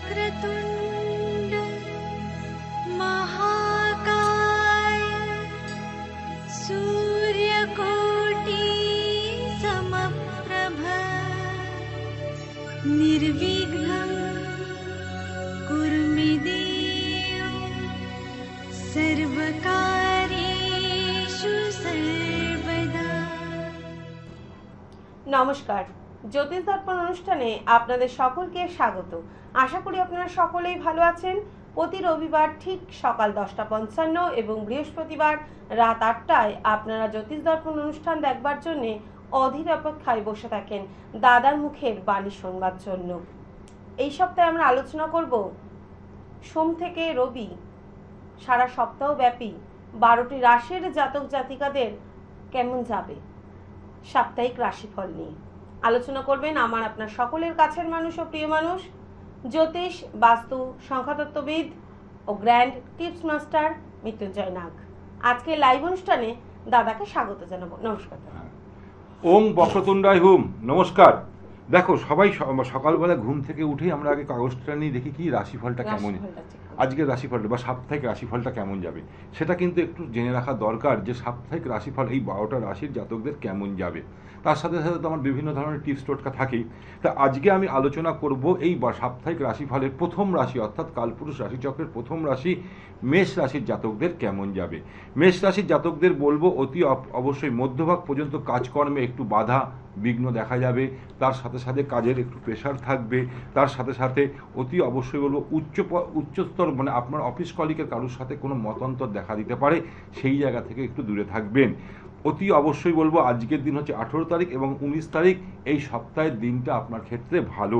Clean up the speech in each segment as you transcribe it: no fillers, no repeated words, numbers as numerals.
वक्रतुण्ड महाकाय सूर्यकोटि समप्रभ निर्विघ्नं कुरु मे देव सर्वकार्येषु सर्वदा। নমস্কার, জ্যোতিষ দর্পণ অনুষ্ঠানে আপনাদের সকলকে স্বাগত। আশা করি আপনারা সকলেই ভালো আছেন। প্রতি রবিবার ঠিক সকাল 10:55 এবং বৃহস্পতিবার রাত 8টায় আপনারা জ্যোতিষ দর্পণ অনুষ্ঠান দেখবার জন্য অধীর অপেক্ষায় বসে থাকেন দাদার মুখের বাণী শুনবার জন্য। এই সপ্তাহে আমরা আলোচনা করব সোম থেকে রবি সারা সপ্তাহ ব্যাপী 12টি রাশির জাতক জাতিকাদের কেমন যাবে সাপ্তাহিক রাশিফল নিয়ে আলোচনা করবেন আমার আপনার সকলের কাছের মানুষ ও প্রিয় মানুষ, জ্যোতিষ, বাস্তু, সংখ্যাতত্ত্ববিদ ও গ্র্যান্ড টিপস মাস্টার মৃত্যুঞ্জয় নাগ। আজকে লাইভ অনুষ্ঠানে দাদাকে স্বাগত জানাবো। নমস্কার। ওম বক্রতুণ্ডায় হুম। নমস্কার। দেখো, সবাই সকালবেলা ঘুম থেকে উঠেই আমরা আগে কাগজটা নিয়ে দেখি কি রাশিফলটা কেমন, আজকের রাশিফলটা বা সাপ্তাহিক রাশিফলটা কেমন যাবে সেটা কিন্তু একটু জেনে রাখা দরকার যে সাপ্তাহিক রাশিফল এই 12টা রাশির জাতকদের কেমন যাবে। তার সাথে সাথে তো আমার বিভিন্ন ধরনের টিপস টোটকা থাকেই। তা আজকে আমি আলোচনা করব এই সাপ্তাহিক রাশিফলের প্রথম রাশি অর্থাৎ কালপুরুষ রাশিচক্রের প্রথম রাশি মেষ রাশির জাতকদের কেমন যাবে। মেষ রাশির জাতকদের বলবো অতি অবশ্যই মধ্যভাগ পর্যন্ত কাজকর্মে একটু বাধা বিঘ্ন দেখা যাবে, তার সাথে সাথে কাজের একটু প্রেশার থাকবে, তার সাথে সাথে অতি অবশ্যই বলবো উচ্চস্তর মানে আপনার অফিস কলিগের কারোর সাথে কোনো মতান্তর দেখা দিতে পারে, সেই জায়গা থেকে একটু দূরে থাকবেন। অতি অবশ্যই বলবো আজকের দিন হচ্ছে 18 তারিখ এবং 19 তারিখ, এই সপ্তাহের দিনটা আপনার ক্ষেত্রে ভালো।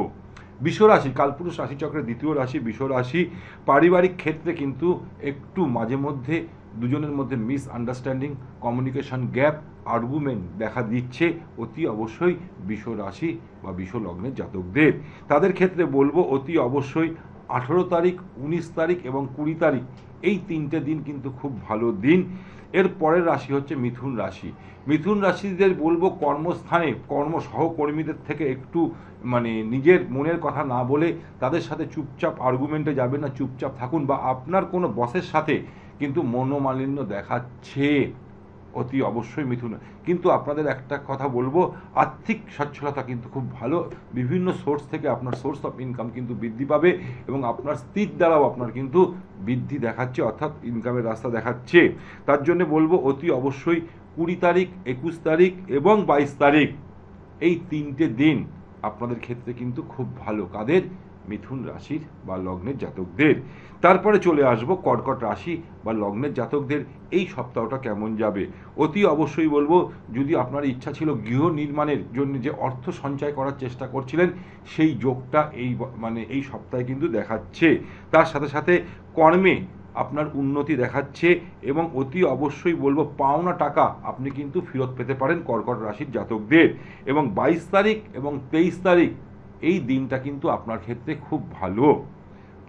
বৃষ রাশি কালপুরুষ রাশিচক্রের দ্বিতীয় রাশি বৃষ রাশি, পারিবারিক ক্ষেত্রে কিন্তু একটু মাঝে মধ্যে দুজনের মধ্যে miss understanding, communication gap, argument দেখা দিচ্ছে অতি অবশ্যই বৃষ রাশি বা বৃষ লগ্নের জাতকদের। তাদের ক্ষেত্রে বলবো অতি অবশ্যই 18 তারিখ, 19 তারিখ এবং 20 তারিখ, এই তিনটে দিন কিন্তু খুব ভালো দিন। এর পরের রাশি হচ্ছে মিথুন রাশি। মিথুন রাশিদের বলবো কর্মস্থানে সহকর্মীদের থেকে একটু মানে নিজের মনের কথা না বলে তাদের সাথে চুপচাপ আর্গুমেন্টে যাবেন না, চুপচাপ থাকুন। বা আপনার কোনো বসের সাথে কিন্তু মনোমালিন্য দেখাচ্ছে অতি অবশ্যই মিথুন। কিন্তু আপনাদের একটা কথা বলবো, আর্থিক সচ্ছলতা কিন্তু খুব ভালো, বিভিন্ন সোর্স থেকে আপনার সোর্স অফ ইনকাম কিন্তু বৃদ্ধি পাবে এবং আপনার স্ত্রীর দ্বারাও আপনার কিন্তু বৃদ্ধি দেখাচ্ছে অর্থাৎ ইনকামের রাস্তা দেখাচ্ছে। তার জন্য বলবো অতি অবশ্যই 20 তারিখ, 21 তারিখ এবং 22 তারিখ, এই তিনটে দিন আপনাদের ক্ষেত্রে কিন্তু খুব ভালো। কাদের? মিথুন রাশির বা লগ্নের জাতকদের। তারপরে চলে আসবো কর্কট রাশি বা লগ্নের জাতকদের এই সপ্তাহটা কেমন যাবে। অতি অবশ্যই বলবো, যদি আপনার ইচ্ছা ছিল গৃহ নির্মাণের জন্য যে অর্থ সঞ্চয় করার চেষ্টা করছিলেন, সেই যোগটা এই সপ্তাহে কিন্তু দেখাচ্ছে। তার সাথে সাথে কর্মে আপনার উন্নতি দেখাচ্ছে এবং অতি অবশ্যই বলবো পাওনা টাকা আপনি কিন্তু ফেরত পেতে পারেন কর্কট রাশির জাতকদের। এবং 22 তারিখ এবং 23 তারিখ, এই দিনটা কিন্তু আপনার ক্ষেত্রে খুব ভালো।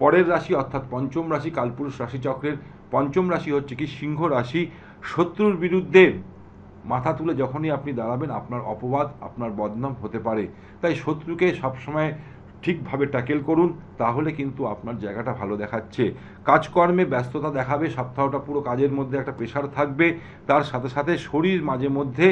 পরের রাশি অর্থাৎ পঞ্চম রাশি কালপুরুষ রাশিচক্রের পঞ্চম রাশি হচ্ছে কি সিংহ রাশি। শত্রুর বিরুদ্ধে মাথা তুলে যখনই আপনি দাঁড়াবেন আপনার অপবাদ, আপনার বদনাম হতে পারে। তাই শত্রুকে সবসময় ঠিকভাবে ট্যাকেল করুন, তাহলে কিন্তু আপনার জায়গাটা ভালো দেখাচ্ছে। কাজকর্মে ব্যস্ততা দেখাবে, সপ্তাহটা পুরো কাজের মধ্যে একটা প্রেশার থাকবে। তার সাথে সাথে শরীর মাঝে মধ্যে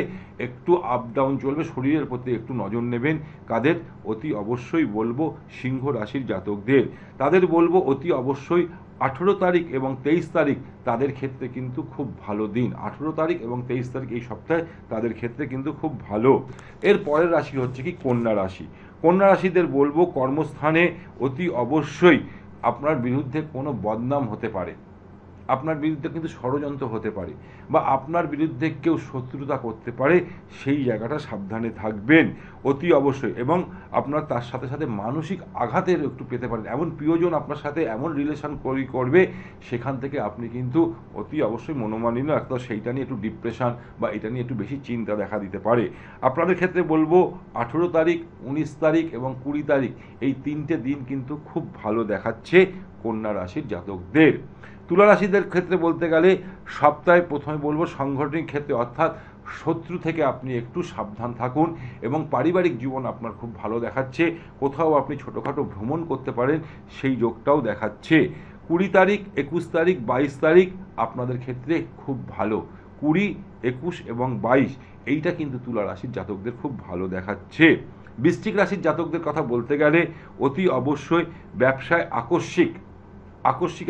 একটু আপ ডাউন চলবে, শরীরের প্রতি একটু নজর নেবেন। কাদের? অতি অবশ্যই বলবো সিংহ রাশির জাতকদের। তাদের বলবো অতি অবশ্যই 18 তারিখ এবং 23 তারিখ তাদের ক্ষেত্রে কিন্তু খুব ভালো দিন। 18 তারিখ এবং 23 তারিখ এই সপ্তাহে তাদের ক্ষেত্রে কিন্তু খুব ভালো। এর পরের রাশি হচ্ছে কি কন্যা রাশি। কন্যা রাশিদের বলবো কর্মস্থানে অতি অবশ্যই আপনার বিরুদ্ধে কোনো বদনাম হতে পারে, আপনার বিরুদ্ধে কিন্তু ষড়যন্ত্র হতে পারে বা আপনার বিরুদ্ধে কেউ শত্রুতা করতে পারে, সেই জায়গাটা সাবধানে থাকবেন অতি অবশ্যই। এবং আপনার তার সাথে সাথে মানসিক আঘাতের একটু পেতে পারেন, এমন প্রিয়জন আপনার সাথে এমন রিলেশন করবে, সেখান থেকে আপনি কিন্তু অতি অবশ্যই মনোমালিন্য একটা সেইটা নিয়ে একটু ডিপ্রেশন বা এটা নিয়ে একটু বেশি চিন্তা দেখা দিতে পারে। আপনাদের ক্ষেত্রে বলবো 18 তারিখ, 19 তারিখ এবং 20 তারিখ, এই তিনটে দিন কিন্তু খুব ভালো দেখাচ্ছে কন্যা রাশির জাতকদের। তুলা রাশিদের ক্ষেত্রে বলতে গেলে সপ্তাহে প্রথমে বলবো সাংগঠনিক ক্ষেত্রে অর্থাৎ শত্রু থেকে আপনি একটু সাবধান থাকুন এবং পারিবারিক জীবন আপনার খুব ভালো দেখাচ্ছে। কোথাও আপনি ছোটোখাটো ভ্রমণ করতে পারেন, সেই যোগটাও দেখাচ্ছে। 20 তারিখ, 21 তারিখ, 22 তারিখ আপনাদের ক্ষেত্রে খুব ভালো। 20, 21 এবং 22 এইটা কিন্তু তুলা রাশির জাতকদের খুব ভালো দেখাচ্ছে। বৃশ্চিক রাশির জাতকদের কথা বলতে গেলে অতি অবশ্যই ব্যবসায় আকস্মিক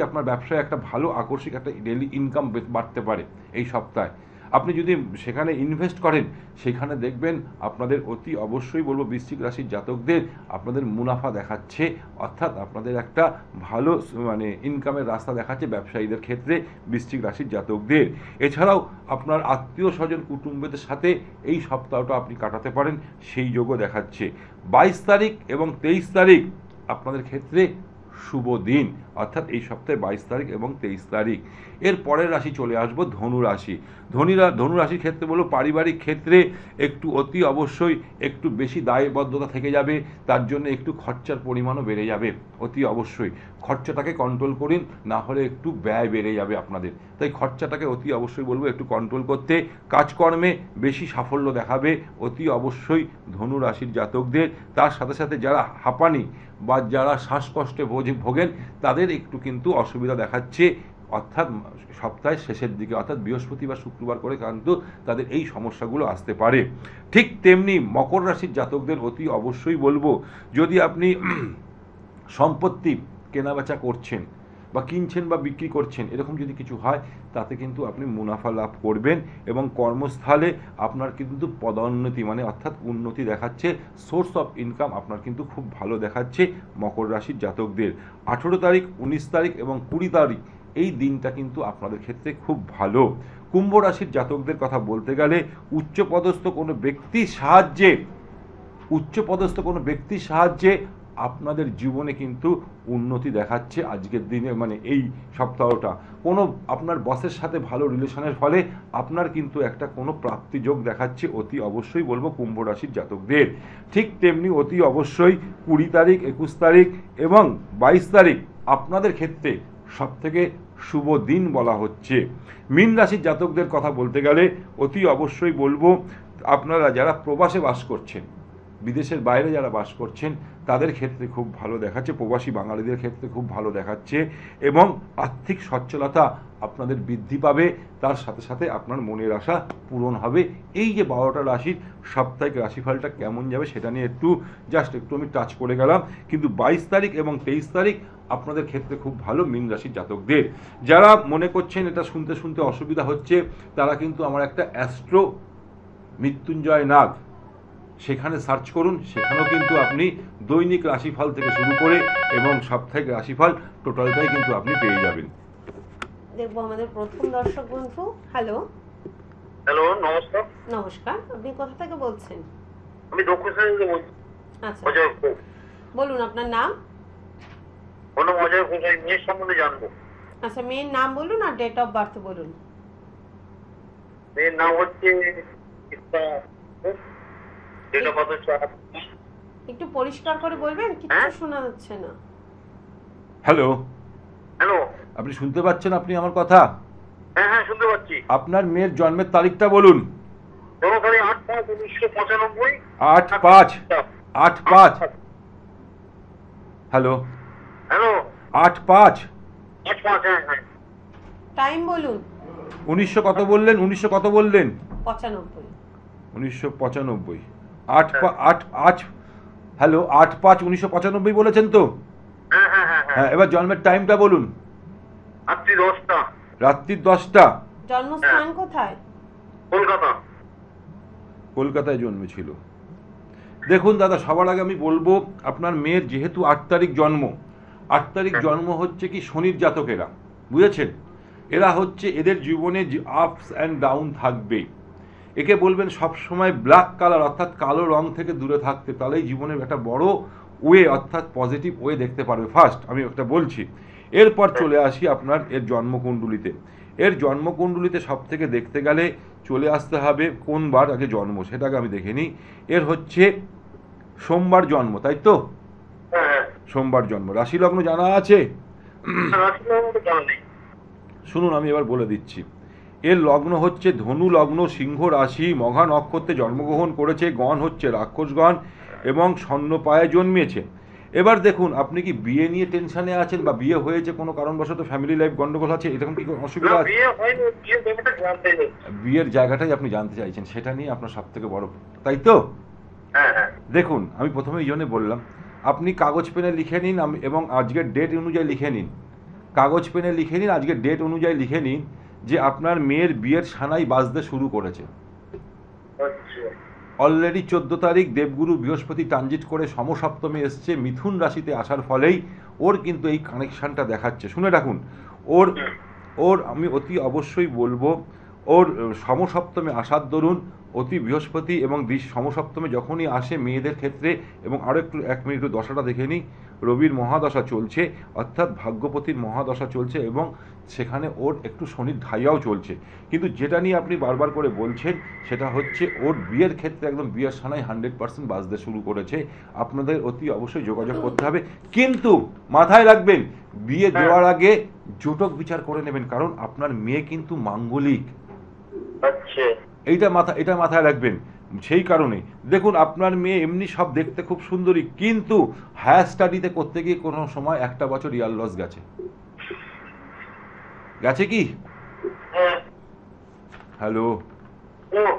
আপনার ব্যবসায় একটা ভালো আকস্মিক একটা ডেইলি ইনকাম বাড়তে পারে এই সপ্তাহে। আপনি যদি সেখানে ইনভেস্ট করেন, সেখানে দেখবেন আপনাদের অতি অবশ্যই বলবো বৃশ্চিক রাশির জাতকদের আপনাদের মুনাফা দেখাচ্ছে, অর্থাৎ আপনাদের একটা ভালো মানে ইনকামের রাস্তা দেখাচ্ছে ব্যবসায়ীদের ক্ষেত্রে বৃশ্চিক রাশির জাতকদের। এছাড়াও আপনার আত্মীয় স্বজন কুটুম্বদের সাথে এই সপ্তাহটা আপনি কাটাতে পারেন, সেই যোগও দেখাচ্ছে। 22 তারিখ এবং 23 তারিখ আপনাদের ক্ষেত্রে শুভ দিন, অর্থাৎ এই সপ্তাহে 22 তারিখ এবং 23 তারিখ। এর পরের রাশি চলে আসবো ধনু রাশি। ধনু রাশির ক্ষেত্রে বলবো পারিবারিক ক্ষেত্রে একটু অতি অবশ্যই একটু বেশি দায়বদ্ধতা থেকে যাবে, তার জন্য একটু খরচার পরিমাণও বেড়ে যাবে। অতি অবশ্যই খরচাটাকে কন্ট্রোল করুন, না হলে একটু ব্যয় বেড়ে যাবে আপনাদের। তাই খরচাটাকে অতি অবশ্যই বলবো একটু কন্ট্রোল করতে। কাজকর্মে বেশি সাফল্য দেখাবে অতি অবশ্যই ধনু রাশির জাতকদের। তার সাথে সাথে যারা হাঁপানি বা যারা শ্বাসকষ্টে ভোগেন তাদের একটু কিন্তু অসুবিধা দেখাচ্ছে, অর্থাৎ সপ্তাহের শেষের দিকে, অর্থাৎ বৃহস্পতিবার শুক্রবার করে কিন্তু তাদের এই সমস্যাগুলো আসতে পারে। ঠিক তেমনি মকর রাশির জাতকদের অতি অবশ্যই বলবো, যদি আপনি সম্পত্তি কেনাবেচা করছেন বা কিনছেন বা বিক্রি করছেন, এরকম যদি কিছু হয় তাতে কিন্তু আপনি মুনাফা লাভ করবেন এবং কর্মস্থলে আপনার কিন্তু পদোন্নতি মানে অর্থাৎ উন্নতি দেখাচ্ছে। সোর্স অফ ইনকাম আপনার কিন্তু খুব ভালো দেখাচ্ছে মকর রাশির জাতকদের। 18 তারিখ, 19 তারিখ এবং 20 তারিখ এই দিনটা কিন্তু আপনাদের ক্ষেত্রে খুব ভালো। কুম্ভ রাশির জাতকদের কথা বলতে গেলে উচ্চপদস্থ কোনো ব্যক্তির সাহায্যে আপনাদের জীবনে কিন্তু উন্নতি দেখাচ্ছে আজকের দিনে, মানে এই সপ্তাহটা। কোনো আপনার বসের সাথে ভালো রিলেশনের ফলে আপনার কিন্তু একটা কোনো প্রাপ্তিযোগ দেখাচ্ছে অতি অবশ্যই বলবো কুম্ভ রাশির জাতকদের। ঠিক তেমনি অতি অবশ্যই 20 তারিখ, 21 তারিখ এবং 22 তারিখ আপনাদের ক্ষেত্রে সবথেকে শুভ দিন বলা হচ্ছে। মীন রাশির জাতকদের কথা বলতে গেলে অতি অবশ্যই বলবো আপনারা যারা প্রবাসে বাস করছেন, বিদেশের বাইরে যারা বাস করছেন তাদের ক্ষেত্রে খুব ভালো দেখাচ্ছে, প্রবাসী বাঙালিদের ক্ষেত্রে খুব ভালো দেখাচ্ছে এবং আর্থিক সচ্ছলতা আপনাদের বৃদ্ধি পাবে। তার সাথে সাথে আপনার মনের আশা পূরণ হবে। এই যে 12টা রাশির সাপ্তাহিক রাশিফলটা কেমন যাবে সেটা নিয়ে একটু আমি টাচ করে গেলাম। কিন্তু 22 তারিখ এবং 23 তারিখ আপনাদের ক্ষেত্রে খুব ভালো মীন রাশির জাতকদের। যারা মনে করছেন এটা শুনতে অসুবিধা হচ্ছে, তারা কিন্তু আমার একটা অ্যাস্ট্রো মৃত্যুঞ্জয় নাগ সেখানে সার্চ করুন, সেখানেও কিন্তু আপনি দৈনিক রাশিফল থেকে শুরু করে এবং সাপ্তাহিক রাশিফল টোটালটাই কিন্তু আপনি পেয়ে যাবেন। দেখবো আমাদের প্রথম দর্শক বন্ধু। হ্যালো, নমস্কার। নমস্কার, আপনি কোথা থেকে বলছেন? আমি দক্ষিণ থেকে বলছি। আচ্ছা, বলুন আপনার নাম। মেয়ের সম্বন্ধে জানবো। আচ্ছা, মেয়ের নাম বলুন আর ডেট অফ বার্থ বলুন। মেয়ের নাম হচ্ছে একটু পরিষ্কার করে বলবেন, কিছু শোনা যাচ্ছে না। হ্যালো, হ্যালো, আপনি শুনতে পাচ্ছেন আপনি আমার কথা? হ্যাঁ শুনতে পাচ্ছি। আপনার মেয়ের জন্মের তারিখটা বলুন। 8/5/1995। 8/5 হ্যালো, 8/5 টাইম বলুন। 1900 কত বললেন? 1900 কত বললেন? 95। 1995। 8/5 হ্যালো, 8/5/1995 বলেছেন তো? হ্যাঁ, এবার জন্মের টাইমটা বলুন। রাত্রি 10টা। জন্মস্থান কোথায়? কলকাতায় জন্মেছিল। দেখুন দাদা, সবার আগে আমি বলবো আপনার মেয়ের যেহেতু 8 তারিখ জন্ম, 8 তারিখ জন্ম হচ্ছে কি শনির জাতকেরা, বুঝেছেন? এরা হচ্ছে এদের জীবনে আপস অ্যান্ড ডাউন থাকবে। একে বলবেন সবসময় ব্ল্যাক কালার অর্থাৎ কালো রং থেকে দূরে থাকতে, তাহলেই জীবনের একটা বড় ওয়ে অর্থাৎ পজিটিভ ওয়ে দেখতে পারবে। ফার্স্ট আমি একটা বলছি, এরপর চলে আসি আপনার এর জন্মকুণ্ডলিতে। এর জন্মকুণ্ডলিতে সব থেকে দেখতে গেলে চলে আসতে হবে কোন বার আগে জন্ম সেটাকে আমি দেখে নিই। এর হচ্ছে সোমবার জন্ম, তাই তো? সোমবার জন্ম। রাশি লগ্ন জানা আছে? শুনুন, আমি এবার বলে দিচ্ছি। এর লগ্ন হচ্ছে ধনু লগ্ন, সিংহ রাশি, মঘা নক্ষত্রে জন্মগ্রহণ করেছে, গণ হচ্ছে রাক্ষসগণ এবং স্বর্ণপায়ে জন্মিয়েছে। এবার দেখুন, আপনি কি বিয়ে নিয়ে টেনশনে আছেন বা বিয়ে হয়েছে কোনো কারণবশত ফ্যামিলি লাইফ গন্ডগোল আছে, এরকম কি কোনো না, অসুবিধা আছে? বিয়ে হয়নি, বিয়ের ব্যাপারটা জানতে চাই। বিয়ের জায়গাটাই আপনি জানতে চাইছেন, সেটা নিয়ে আপনার সব থেকে বড়, তাই তো? হ্যাঁ হ্যাঁ দেখুন, আমি প্রথমে এই জন্য বললাম, আপনি কাগজ পেনে লিখে নিন এবং আজকের ডেট অনুযায়ী লিখে নিন, কাগজ পেনে লিখে নিন, আজকের ডেট অনুযায়ী লিখে নিন যে আপনার মেয়ের বিয়ের সানাই বাজতে শুরু করেছে। আচ্ছা অলরেডি 14 তারিখ দেবগুরু বৃহস্পতি ট্রানজিট করে সমসপ্তমে এসছে, মিথুন রাশিতে আসার ফলেই ওর কিন্তু এই কানেকশনটা দেখাচ্ছে। শুনে রাখুন, ওর ওর আমি অতি অবশ্যই বলবো, ওর সমসপ্তমে আসার দরুন অতি বৃহস্পতি এবং সমসপ্তমে যখনই আসে মেয়েদের ক্ষেত্রে, এবং আরও একটু 1 মিনিট দশাটা দেখে নিই, রবির মহাদশা চলছে, অর্থাৎ ভাগ্যপতির মহাদশা চলছে, এবং সেখানে ওর একটু শনির ঢাইয়াও চলছে। কিন্তু যেটা নিয়ে আপনি বারবার করে বলছেন সেটা হচ্ছে ওর বিয়ের ক্ষেত্রে একদম বিয়ের সানাই 100% বাজতে শুরু করেছে। আপনাদের অতি অবশ্যই যোগাযোগ করতে হবে, কিন্তু মাথায় রাখবেন বিয়ে দেওয়ার আগে জোটক বিচার করে নেবেন, কারণ আপনার মেয়ে কিন্তু মাঙ্গলিক। আচ্ছা এটা মাথায় রাখবেন। সেই কারণে দেখুন, আপনার মেয়ে এমনি সব দেখতে খুব সুন্দরী, কিন্তু হায়ার স্টাডিতে করতে গিয়ে কোনো সময় 1টা বছর ইয়ার লস গেছে কি? হ্যাঁ হ্যালো হ্যালো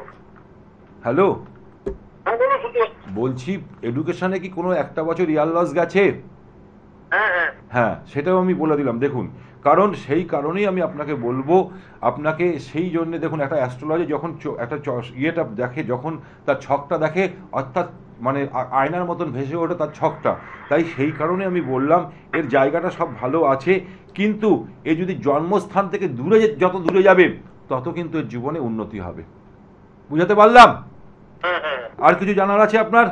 হ্যালো হ্যাঁ বলুন, শুনতে পাচ্ছি। বলছি, এডুকেশনে কি কোনো 1টা বছর ইয়ার লস গেছে? হ্যাঁ হ্যাঁ হ্যাঁ, সেটাও আমি বলে দিলাম। দেখুন, কারণ সেই কারণেই আমি আপনাকে বলবো, আপনাকে সেই জন্য দেখুন, একটা অ্যাস্ট্রোলজি যখন একটা ইয়েটা দেখে, যখন তার ছকটা দেখে, অর্থাৎ মানে আয়নার মতন ভেসে ওঠে তার ছকটা, তাই সেই কারণে আমি বললাম এর জায়গাটা সব ভালো আছে, কিন্তু এ যদি জন্মস্থান থেকে যত দূরে যাবে তত কিন্তু এর জীবনে উন্নতি হবে। বুঝাতে পারলাম? হ্যাঁ হ্যাঁ আর কিছু জানার আছে আপনার?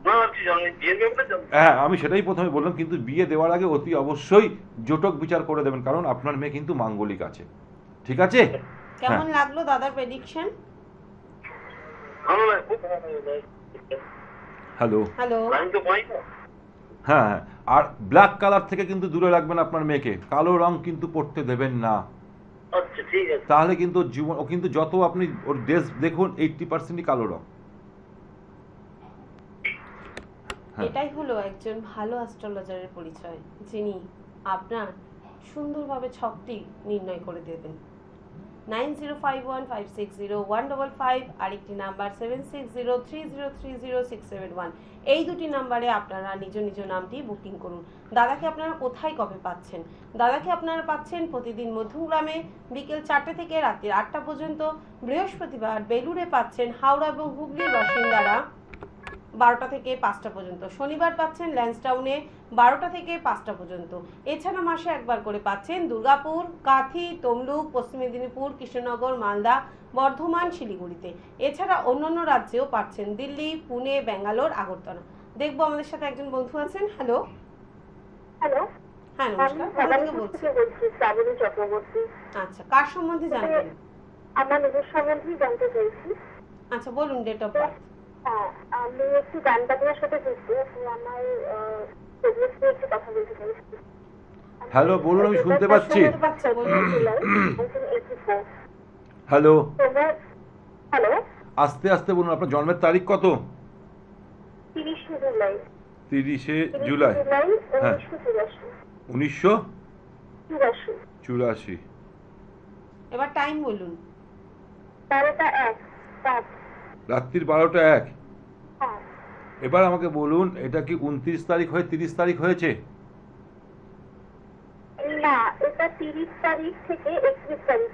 না, কিছু জানি, বিয়ের ব্যাপারটা জানতে। হ্যাঁ, আমি সেটাই প্রথমে বললাম, কিন্তু বিয়ে দেওয়ার আগে অতি অবশ্যই জোটক বিচার করে দেবেন, কারণ আপনার মেয়ে কিন্তু মাঙ্গলিক আছে। ঠিক আছে? কেমন লাগলো দাদার প্রেডিকশন? ভালো লাগে, খুব ভালো লাগে। হ্যালো। হ্যালো, লাইন তো পাই না। হ্যাঁ হ্যাঁ, আর ব্ল্যাক কালার থেকে কিন্তু দূরে রাখবেন আপনার মেয়েকে, কালো রং কিন্তু পড়তে দেবেন না, আচ্ছা ঠিক আছে। তাহলে কিন্তু ওর জীবন, ও কিন্তু যত আপনি ওর ড্রেস দেখুন 80%ই কালো রং। হ্যাঁ। এটাই হলো একজন ভালো অ্যাস্ট্রোলজারের পরিচয়, যিনি আপনার সুন্দরভাবে ছকটি নির্ণয় করে দেবেন। 9051560155, আরেকটি নাম্বার 7603030671। এই দুটি নাম্বারে আপনারা নিজ নিজ নামটি বুকিং করুন। দাদাকে আপনারা কোথায় কবে পাচ্ছেন? দাদাকে আপনারা পাচ্ছেন প্রতিদিন মধ্যমগ্রামে বিকেল 4টে থেকে রাত্রি 8টা পর্যন্ত। বৃহস্পতিবার বেলুড়ে পাচ্ছেন হাওড়া এবং হুগলির বাসিন্দারা 12টা থেকে 5টা পর্যন্ত। শনিবার পাচ্ছেন ল্যান্সটাউনে 12টা থেকে 5টা পর্যন্ত। এছাড়া মাসে একবার করে পাচ্ছেন দুর্গাপুর, কাঁথি, তমলুক, পশ্চিম মেদিনীপুর, কৃষ্ণনগর, মালদা, বর্ধমান, শিলিগুড়িতে। এছাড়া অন্যান্য রাজ্যেও পাচ্ছেন দিল্লি, পুনে, ব্যাঙ্গালোর, আগরতলা। দেখবো আমাদের সাথে একজন বন্ধু আছেন। হ্যালো। হ্যালো, হ্যাঁ, আমি নমস্কার। কোথা থেকে সাধারণ বলছি? থেকে বলছি, শ্রাবণী চক্রবর্তী। আচ্ছা, কার সম্বন্ধে জানবেন? আমার নিজের সম্বন্ধেই জানতে চাইছি। আচ্ছা, বলুন ডেট অফ বার্থ। হ্যাঁ, আমি একটু গান বাজনার সাথে যুক্ত, তো আমার প্রোগ্রেস নিয়ে একটু কথা বলতে চাইছি। হ্যালো, বলুন, আমি শুনতে পাচ্ছি। জুলাই 1984। হ্যালো, হ্যালো, আস্তে আস্তে বলুন, আপনার জন্মের তারিখ কত? 30শে জুলাই। 30শে জুলাই, হ্যাঁ, 1984। 1984। এবার টাইম বলুন। 12টা 1 রাত। রাত্রির 12টা 1। হ্যাঁ, এবার আমাকে বলুন, এটা কি 29 তারিখ হয়ে 30 তারিখ হয়েছে? না, এটা 30 তারিখ থেকে 31 তারিখ।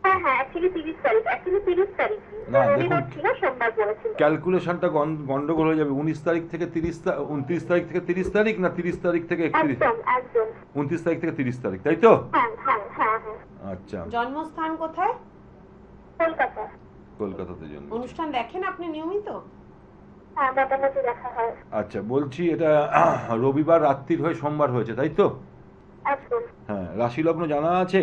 হ্যাঁ হ্যাঁ, অ্যাকচুয়ালি 30 তারিখ, অ্যাকচুয়ালি 30 তারিখ না, রবিবার দেখুন, ছিল, সোমবার পড়েছিল। ক্যালকুলেশনটা গন্ডগোল হয়ে যাবে। 19 তারিখ থেকে 29 তারিখ থেকে 30 তারিখ, না 30 তারিখ থেকে 31? একদম একদম। 29 তারিখ থেকে 30 তারিখ, তাই তো? হ্যাঁ হ্যাঁ হ্যাঁ হ্যাঁ। আচ্ছা, জন্মস্থান কোথায়? কলকাতা। কলকাতাতে জন্ম। অনুষ্ঠান দেখেন আপনি নিয়মিত? হ্যাঁ, মোটামুটি দেখা হয়। আচ্ছা, বলছি এটা রবিবার রাত্রির হয়ে সোমবার হয়েছে, তাই তো? একদম। হ্যাঁ, রাশি লগ্ন জানা আছে?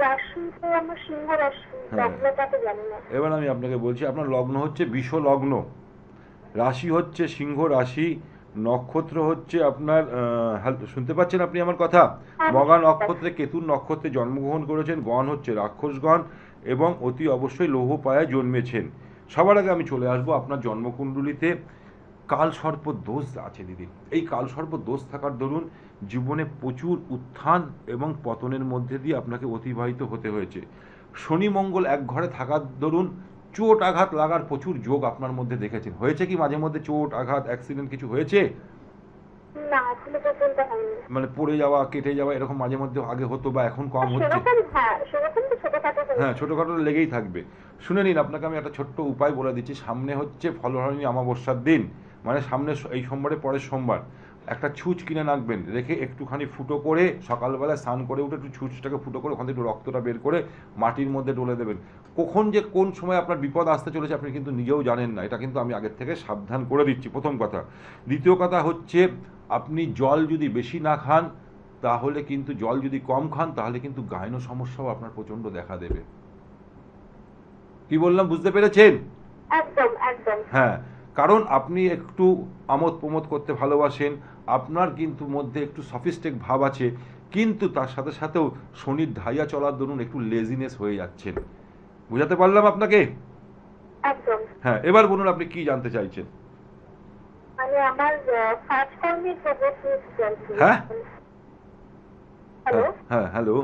রাশি তো আমার সিংহ রাশি, হ্যাঁ। লগ্নটাকে জানি না। এবার আমি আপনাকে বলছি, আপনার লগ্ন হচ্ছে বিষ লগ্ন, রাশি হচ্ছে সিংহ রাশি, নক্ষত্র হচ্ছে আপনার শুনতে পাচ্ছেন আপনি আমার কথা? মগা নক্ষত্রে কেতুর নক্ষত্রে জন্মগ্রহণ করেছেন, গণ হচ্ছে রাক্ষসগণ এবং অতি অবশ্যই লৌহ পায়ায় জন্মেছেন। সবার আগে আমি চলে আসবো আপনার জন্মকুণ্ডলিতে কালসর্প দোষ আছে দিদি। এই কালসর্প দোষ থাকার দরুন জীবনে প্রচুর উত্থান এবং পতনের মধ্যে দিয়ে আপনাকে অতিবাহিত হতে হয়েছে। শনি মঙ্গল এক ঘরে থাকার দরুন চোট আঘাত লাগার প্রচুর যোগ আপনার মধ্যে দেখেছেন। হয়েছে কি মাঝে মধ্যে চোট আঘাত অ্যাক্সিডেন্ট কিছু হয়েছে? না, এখনো পর্যন্ত হয়নি। মানে পড়ে যাওয়া কেটে যাওয়া এরকম মাঝে মধ্যে আগে হতো বা এখন কম হচ্ছে? সেরকম তো ছোটখাটো হয়েছে। হ্যাঁ, ছোটখাটো লেগেই থাকবে। শুনে নিন, আপনাকে আমি একটা ছোট্ট উপায় বলে দিচ্ছি। সামনে হচ্ছে ফলহারিণী অমাবস্যার দিন, মানে সামনে এই সোমবারে পরের সোমবার একটা ছুঁচ কিনে রাখবেন, রেখে একটুখানি ফুটো করে সকালবেলা স্নান করে উঠে একটু ছুঁচটাকে ফুটো করে ওখান থেকে একটু রক্তটা বের করে মাটির মধ্যে ডলে দেবেন। কখন যে কোন সময় আপনার বিপদ আসতে চলেছে আপনি কিন্তু নিজেও জানেন না, এটা কিন্তু আমি আগের থেকে সাবধান করে দিচ্ছি, প্রথম কথা। দ্বিতীয় কথা হচ্ছে আপনি জল যদি বেশি না খান তাহলে কিন্তু, জল যদি কম খান তাহলে কিন্তু গায়ন সমস্যাও আপনার প্রচন্ড দেখা দেবে। কি বললাম বুঝতে পেরেছেন? একদম একদম। হ্যাঁ, কারণ আপনি একটু আমোদ প্রমোদ করতে ভালোবাসেন, আপনার কিন্তু মধ্যে একটু সফিস্টিক ভাব আছে, কিন্তু তার সাথে সাথেও শনির ঢাইয়া চলার দরুন একটু লেজিনেস হয়ে যাচ্ছেন। বুঝাতে পারলাম আপনাকে? একদম। হ্যাঁ, এবার বলুন আপনি কি জানতে চাইছেন? মানে আমার কাজকর্মের প্রোগ্রেস চলছে। হ্যাঁ হ্যালো, হ্যাঁ হ্যালো,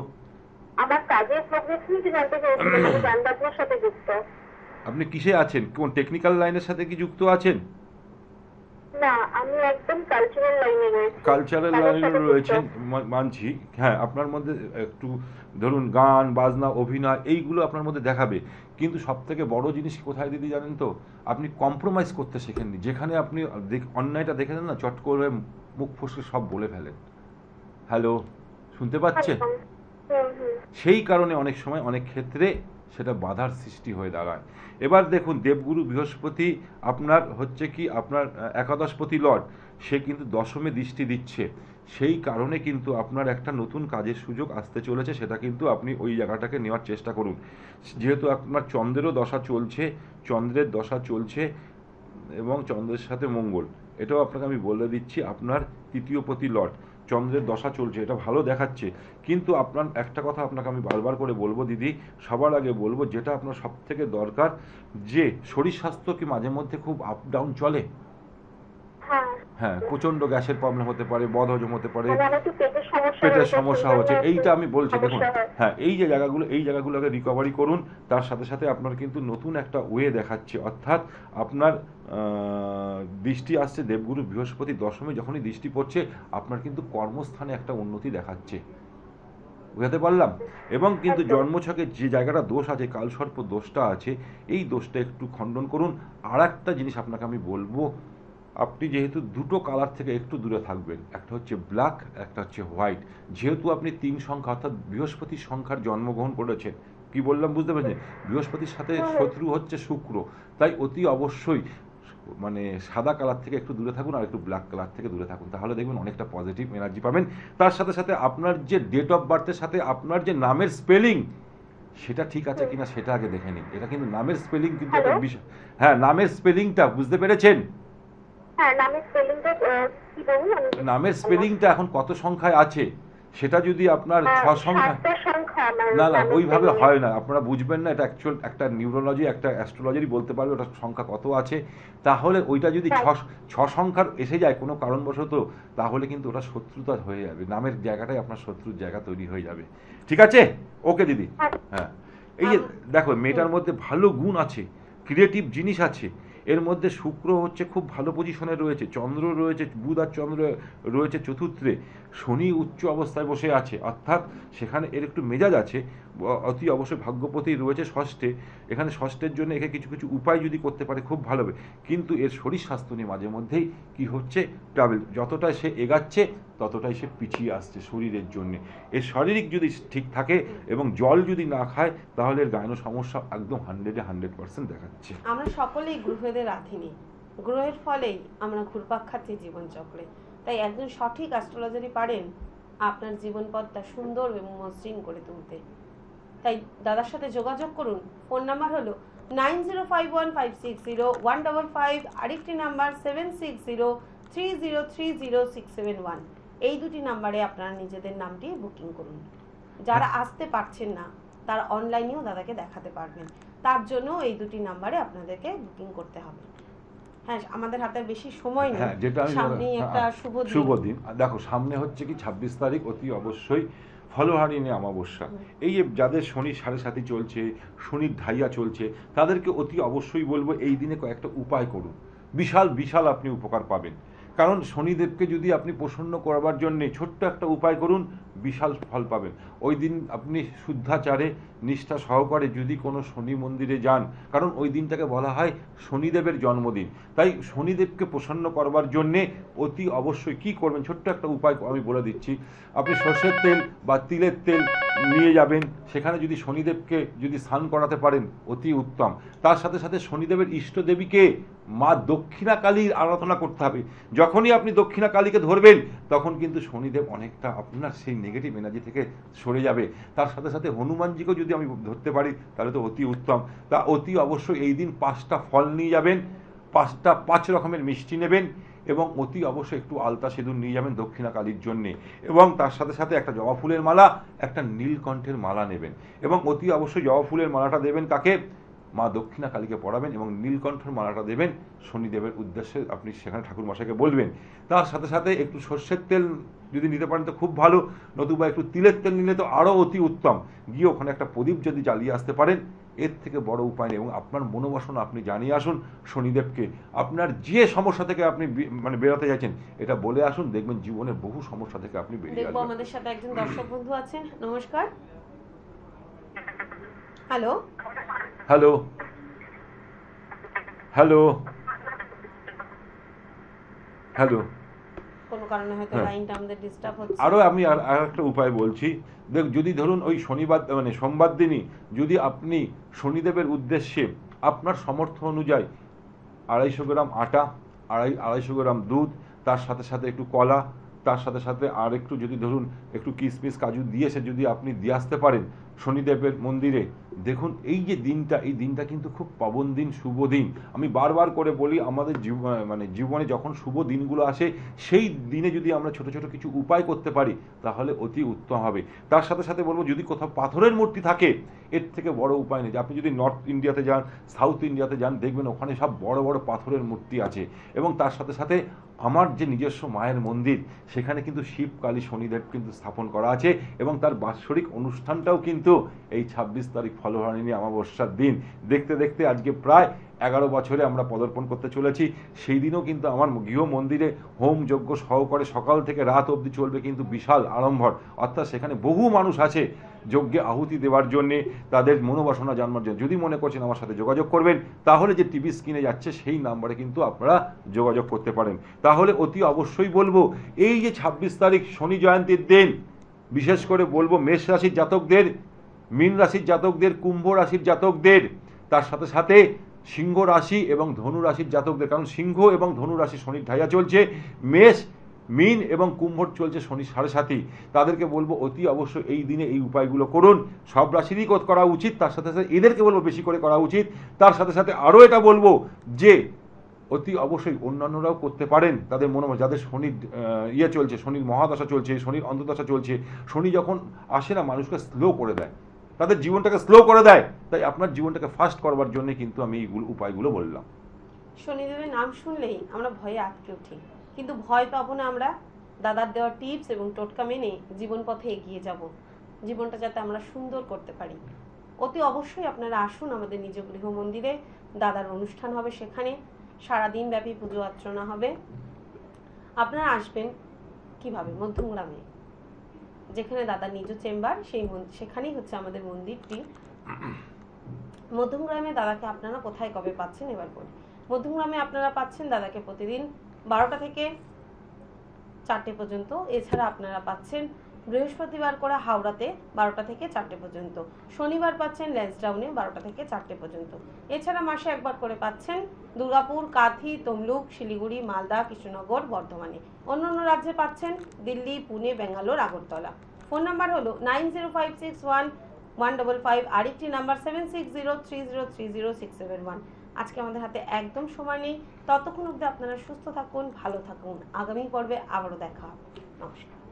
আমার কাজের প্রোগ্রেস নিয়ে জানতে চাইছিলাম। আমি গান বাজনার সাথে যুক্ত। আপনি কিসে আছেন? কোন টেকনিক্যাল লাইনের সাথে কি যুক্ত আছেন? না, আমি একদম কালচারাল লাইনে রয়েছি। কালচারাল লাইনে রয়েছেন, মানছি। হ্যাঁ, আপনার মধ্যে একটু ধরুন গান বাজনা অভিনয় এইগুলো আপনার মধ্যে দেখাবে, কিন্তু সব থেকে বড় জিনিস কোথায় দিদি জানেন তো? আপনি কম্প্রোমাইজ করতে শেখেননি। যেখানে আপনি অন্যায়টা দেখে নেন না, চট করে মুখ ফসকে সব বলে ফেলেন। হ্যালো, শুনতে পাচ্ছেন? সেই কারণে অনেক সময় অনেক ক্ষেত্রে সেটা বাধার সৃষ্টি হয়ে দাঁড়ায়। এবার দেখুন, দেবগুরু বৃহস্পতি আপনার হচ্ছে কি আপনার একাদশপতি লর্ড, সে কিন্তু দশমে দৃষ্টি দিচ্ছে। সেই কারণে কিন্তু আপনার একটা নতুন কাজের সুযোগ আসতে চলেছে, সেটা কিন্তু আপনি ওই জায়গাটাকে নেওয়ার চেষ্টা করুন। যেহেতু আপনার চন্দ্রেরও দশা চলছে, চন্দ্রের দশা চলছে এবং চন্দ্রের সাথে মঙ্গল, এটাও আপনাকে আমি বলে দিচ্ছি, আপনার তৃতীয়পতি লর্ড, চন্দ্রের দশা চলছে, এটা ভালো দেখাচ্ছে। কিন্তু আপনার একটা কথা আপনাকে আমি বারবার করে বলবো দিদি, সবার আগে বলবো যেটা আপনার সব থেকে দরকার, যে শরীর স্বাস্থ্য কি মাঝে মধ্যে খুব আপ ডাউন চলে? হ্যাঁ, প্রচন্ড গ্যাসের প্রবলেম হতে পারে, বদহজম হতে পারে, পেটের সমস্যা হচ্ছে, এইটা আমি বলছি। দেখুন, হ্যাঁ, এই জায়গাগুলোকে রিকভারি করুন। তার সাথে সাথে আপনার কিন্তু নতুন একটা ওয়ে দেখাচ্ছে, অর্থাৎ আপনার দৃষ্টি আসছে দেবগুরু বৃহস্পতি দশমে, যখনই দৃষ্টি পড়ছে আপনার কিন্তু কর্মস্থানে একটা উন্নতি দেখাচ্ছে। বুঝাতে পারলাম? এবং কিন্তু জন্মছকে যে জায়গাটা দোষ আছে, কালসর্প দোষটা আছে, এই দোষটা একটু খণ্ডন করুন। আর একটা জিনিস আপনাকে আমি বলবো, আপনি যেহেতু দুটো কালার থেকে একটু দূরে থাকবেন, একটা হচ্ছে ব্ল্যাক, একটা হচ্ছে হোয়াইট। যেহেতু আপনি 3 সংখ্যা অর্থাৎ বৃহস্পতির সংখ্যার জন্মগ্রহণ করেছেন, কি বললাম বুঝতে পেরেছেন? বৃহস্পতির সাথে শত্রু হচ্ছে শুক্র, তাই অতি অবশ্যই মানে সাদা কালার থেকে একটু দূরে থাকুন আর একটু ব্ল্যাক কালার থেকে দূরে থাকুন, তাহলে দেখবেন অনেকটা পজিটিভ এনার্জি পাবেন। তার সাথে সাথে আপনার যে ডেট অফ বার্থের সাথে আপনার যে নামের স্পেলিং, সেটা ঠিক আছে কিনা সেটা আগে দেখে নিন। এটা কিন্তু নামের স্পেলিং কিন্তু একটা বিষয়। হ্যাঁ, নামের স্পেলিংটা বুঝতে পেরেছেন? নামের স্পেলিংটা এখন কত সংখ্যায় আছে, সেটা যদি আপনার 6 সংখ্যা, না না ওইভাবে হয় না, আপনারা বুঝবেন না। এটা অ্যাকচুয়াল একটা নিউরোলজি, একটা অ্যাস্ট্রোলজি বলতে পারবে ওটা সংখ্যা কত আছে। তাহলে ওইটা যদি 6 সংখ্যার এসে যায় কোনো কারণবশত, তাহলে কিন্তু ওটা শত্রুতা হয়ে যাবে, নামের জায়গাটাই আপনার শত্রুর জায়গা তৈরি হয়ে যাবে। ঠিক আছে? ওকে দিদি। হ্যাঁ, এই যে দেখো, মেয়েটার মধ্যে ভালো গুণ আছে, ক্রিয়েটিভ জিনিস আছে। এর মধ্যে শুক্র হচ্ছে খুব ভালো পজিশনে রয়েছে, চন্দ্র রয়েছে, বুধ আর চন্দ্র রয়েছে চতুর্থে, শনি উচ্চ অবস্থায় বসে আছে, অর্থাৎ সেখানে এর একটু মেজাজ আছে। অতি অবশ্যই ভাগ্যপতি রয়েছে ষষ্ঠে। এখানে ষষ্ঠের জন্য একে কিছু কিছু উপায় যদি করতে পারে খুব ভালো হবে। কিন্তু এর শরীর স্বাস্থ্য নিয়ে মাঝে মধ্যেই কি হচ্ছে, ট্রাভেল, যতটাই সে এগাচ্ছে ততটাই সে পিছিয়ে আসছে শরীরের জন্যে। এর শারীরিক যদি ঠিক থাকে এবং জল যদি না খায়, তাহলে এর গায়ন সমস্যা একদম 100% দেখাচ্ছে। আমরা সকলেই গ্রহের আধীনী, গ্রহের ফলেই আমরা ঘুরপাক খাচ্ছি জীবনচক্রে। তাই একজন সঠিক অ্যাস্ট্রোলজারই পারেন আপনার জীবনপথটা সুন্দর এবং মসৃণ করে তুলতে। তাই দাদার সাথে যোগাযোগ করুন। ফোন নাম্বার হলো 9051560155, আরেকটি নাম্বার 7603 30300671। এই দুটি নাম্বারে আপনারা নিজেদের নামটি বুকিং করুন। যারা আসতে পারছেন না তারা অনলাইনেও দাদাকে দেখাতে পারবেন, তার জন্য এই দুটি নাম্বারে আপনাদেরকে বুকিং করতে হবে। হ্যাঁ, আমাদের হাতে আর বেশি সময় নেই, হ্যাঁ, যেটা আমি সামনেই একটা শুভ দিন। দেখো, সামনে হচ্ছে কি 26 তারিখ, অতি অবশ্যই ফলহারিণী অমাবস্যা। এই যে যাদের শনি 7.5 চলছে, শনির ঢাইয়া চলছে, তাদেরকে অতি অবশ্যই বলবো এই দিনে কয়েকটা উপায় করুন, বিশাল বিশাল আপনি উপকার পাবেন। কারণ শনিদেবকে যদি আপনি প্রসন্ন করবার জন্যে ছোট্ট একটা উপায় করুন, বিশাল ফল পাবেন। ওই দিন আপনি শুদ্ধাচারে নিষ্ঠা সহকারে যদি কোনো শনি মন্দিরে যান, কারণ ওই দিনটাকে বলা হয় শনিদেবের জন্মদিন, তাই শনিদেবকে প্রসন্ন করবার জন্যে অতি অবশ্যই কি করবেন, ছোট্ট একটা উপায় আমি বলে দিচ্ছি। আপনি সর্ষের তেল বা তিলের তেল নিয়ে যাবেন, সেখানে যদি শনিদেবকে যদি স্নান করাতে পারেন অতি উত্তম। তার সাথে সাথে শনিদেবের ইষ্টদেবীকে মা দক্ষিণা কালীর আরাধনা করতে হবে। যখনই আপনি দক্ষিণা কালীকে ধরবেন তখন কিন্তু শনিদেব অনেকটা আপনার সেই নেগেটিভ এনার্জি থেকে সরে যাবে। তার সাথে সাথে হনুমানজিকেও যদি আমি ধরতে পারি তাহলে তো অতি উত্তম। তা অতি অবশ্যই এই দিন 5টা ফল নিয়ে যাবেন, 5 রকমের মিষ্টি নেবেন এবং অতি অবশ্যই একটু আলতা সিঁদুর নিয়ে যাবেন দক্ষিণা কালীর জন্যে, এবং তার সাথে সাথে একটা জবা ফুলের মালা, একটা নীলকণ্ঠের মালা নেবেন এবং অতি অবশ্যই জবা ফুলের মালাটা দেবেন কাকে, মা দক্ষিণা কালীকে পড়াবেন, এবং নীলকণ্ঠের মালাটা দেবেন শনিদেবের উদ্দেশ্যে, আপনি সেখানে ঠাকুর মশাইকে বলবেন। তার সাথে সাথে একটু সর্ষের তেল যদি নিতে পারেন তো খুব ভালো, নতুবা একটু তিলের তেল নিলে তো আরও অতি উত্তম। গিয়ে ওখানে একটা প্রদীপ যদি জ্বালিয়ে আসতে পারেন, এর থেকে বড় উপায় নেই। এবং আপনার মনোবাসনা আপনি জানিয়ে আসুন শনিদেবকে, আপনার যে সমস্যা থেকে আপনি মানে বেরোতে চাইছেন এটা বলে আসুন, দেখবেন জীবনের বহু সমস্যা থেকে আপনি বেরিয়ে দেখবো। আসবেন। আমাদের সাথে একজন দর্শক বন্ধু আছেন। নমস্কার। হ্যালো হ্যালো হ্যালো হ্যালো কোনো কারণে হয়তো হ্যাঁ। লাইনটা আমাদের ডিস্টার্ব হচ্ছে। আরও আমি আর একটা উপায় বলছি। দেখ, যদি ধরুন ওই শনিবার মানে সোমবার দিনই যদি আপনি শনিদেবের উদ্দেশ্যে আপনার সামর্থ্য অনুযায়ী 250 গ্রাম আটা, 250 গ্রাম দুধ, তার সাথে সাথে একটু কলা, তার সাথে সাথে আর একটু যদি ধরুন একটু কিশমিশ কাজু দিয়ে সে যদি আপনি দিয়ে আসতে পারেন শনিদেবের মন্দিরে, দেখুন এই যে দিনটা, এই দিনটা কিন্তু খুব পাবন দিন, শুভ দিন। আমি বারবার করে বলি আমাদের জীবনে যখন শুভ দিনগুলো আসে সেই দিনে যদি আমরা ছোট ছোট কিছু উপায় করতে পারি তাহলে অতি উত্তম হবে। তার সাথে সাথে বলবো যদি কোথাও পাথরের মূর্তি থাকে এর থেকে বড় উপায় নেই। যে আপনি যদি নর্থ ইন্ডিয়াতে যান, সাউথ ইন্ডিয়াতে যান, দেখবেন ওখানে সব বড় বড় পাথরের মূর্তি আছে। এবং তার সাথে সাথে আমার যে নিজস্ব মায়ের মন্দির সেখানে কিন্তু শিব কালী শনিদেব কিন্তু স্থাপন করা আছে, এবং তার বাৎসরিক অনুষ্ঠানটাও কিন্তু এই 26 তারিখ ফলহারিণী অমাবস্যার দিন। দেখতে দেখতে আজকে প্রায় 11 বছরে আমরা পদার্পণ করতে চলেছি। সেই দিনও কিন্তু আমার গৃহ মন্দিরে হোম যজ্ঞ সহকারে সকাল থেকে রাত অবধি চলবে কিন্তু বিশাল আড়ম্বর। অর্থাৎ সেখানে বহু মানুষ আছে যজ্ঞে আহুতি দেওয়ার জন্যে, তাদের মনোবাসনা জানবার জন্য। যদি মনে করছেন আমার সাথে যোগাযোগ করবেন তাহলে যে টিভি স্ক্রিনে যাচ্ছে সেই নাম্বারে কিন্তু আপনারা যোগাযোগ করতে পারেন। তাহলে অতি অবশ্যই বলবো এই যে 26 তারিখ শনি জয়ন্তীর দিন বিশেষ করে বলবো মেষ রাশির জাতকদের, মীন রাশির জাতকদের, কুম্ভ রাশির জাতকদের, তার সাথে সাথে সিংহ রাশি এবং ধনু রাশির জাতকদের, কারণ সিংহ এবং ধনু রাশি শনির ঢাইয়া চলছে, মেষ, মীন এবং কুম্ভর চলছে শনি 7.5। তাদেরকে বলবো অতি অবশ্যই এই দিনে এই উপায়গুলো করুন। সব রাশিরই করা উচিত, তার সাথে সাথে এদেরকে বলবো বেশি করে করা উচিত। তার সাথে সাথে আরও এটা বলবো যে অতি অবশ্যই অন্যান্যরাও করতে পারেন। তাদের মনে যাদের শনির চলছে, শনির মহাদশা চলছে, শনির অন্তর্দশা চলছে, শনি যখন আসে না মানুষকে স্লো করে দেয়, তাদের জীবনটাকে স্লো করে দেয়। তাই আপনার জীবনটাকে ফাস্ট করবার জন্য কিন্তু আমি এই উপায়গুলো বললাম। শনিদেবের নাম শুনলেই আমরা ভয়ে আটকে উঠি, কিন্তু ভয় পাবো না। আমরা দাদার দেওয়া টিপস এবং টোটকা মেনে জীবন পথে এগিয়ে যাব, জীবনটা যাতে আমরা সুন্দর করতে পারি। অতি অবশ্যই আপনারা আসুন আমাদের নিজ গৃহ মন্দিরে, দাদার অনুষ্ঠান হবে সেখানে, সারাদিন ব্যাপী পুজো অর্চনা হবে। আপনারা আসবেন কিভাবে? মধ্যমগ্রামে, যেখানে দাদার নিজ চেম্বার, সেখানেই হচ্ছে আমাদের মন্দিরটি। মধ্যমগ্রামে দাদাকে আপনারা কোথায় কবে পাচ্ছেন এবার বলি। মধ্যমগ্রামে আপনারা পাচ্ছেন দাদাকে প্রতিদিন 12টা থেকে 4টে পর্যন্ত। এছাড়া আপনারা পাচ্ছেন বৃহস্পতিবার করে হাওড়াতে 12টা থেকে 4টে পর্যন্ত, শনিবার পাচ্ছেন ল্যান্সডাউনে 12টা থেকে 4টে পর্যন্ত। এছাড়া মাসে একবার করে পাচ্ছেন দুর্গাপুর, কাঁথি, তমলুক, শিলিগুড়ি, মালদা, কৃষ্ণনগর, বর্ধমানে। অন্যান্য রাজ্যে পাচ্ছেন দিল্লি, পুনে, ব্যাঙ্গালোর, আগরতলা। ফোন নাম্বার হলো 90561155, আরেকটি নাম্বার 7603030671। আজকে আমাদের হাতে একদম সময় নেই। ততক্ষণ অবধি আপনারা সুস্থ থাকুন, ভালো থাকুন। আগামী পর্বে আবারও দেখা হবে। নমস্কার।